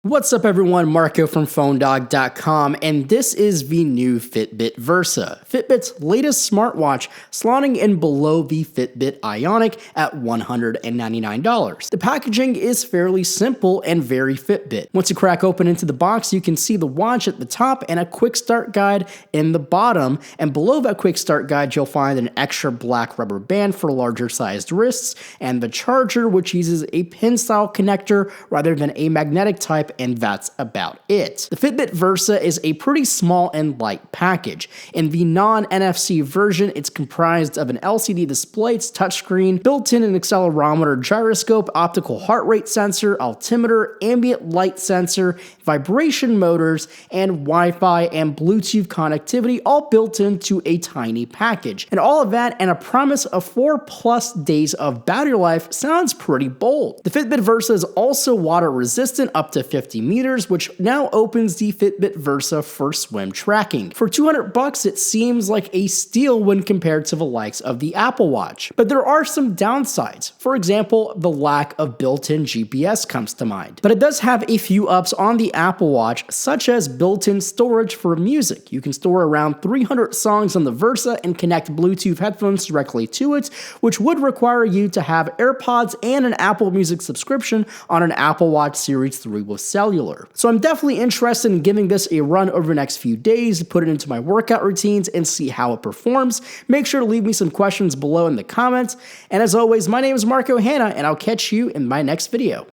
What's up everyone, Marco from PhoneDog.com, and this is the new Fitbit Versa, Fitbit's latest smartwatch, slotting in below the Fitbit Ionic at $199. The packaging is fairly simple and very Fitbit. Once you crack open into the box, you can see the watch at the top and a quick start guide in the bottom, and below that quick start guide you'll find an extra black rubber band for larger sized wrists, and the charger, which uses a pin style connector rather than a magnetic type, and that's about it. The Fitbit Versa is a pretty small and light package. In the non-NFC version, it's comprised of an LCD display, its touchscreen, built-in an accelerometer, gyroscope, optical heart rate sensor, altimeter, ambient light sensor, vibration motors, and Wi-Fi and Bluetooth connectivity, all built into a tiny package. And all of that and a promise of 4+ days of battery life sounds pretty bold. The Fitbit Versa is also water resistant up to 50 meters, which now opens the Fitbit Versa for swim tracking. For $200, it seems like a steal when compared to the likes of the Apple Watch. But there are some downsides. For example, the lack of built-in GPS comes to mind. But it does have a few ups on the Apple Watch, such as built-in storage for music. You can store around 300 songs on the Versa and connect Bluetooth headphones directly to it, which would require you to have AirPods and an Apple Music subscription on an Apple Watch Series 3 with cellular. So I'm definitely interested in giving this a run over the next few days, put it into my workout routines and see how it performs. Make sure to leave me some questions below in the comments. And as always, my name is Marco Hanna, and I'll catch you in my next video.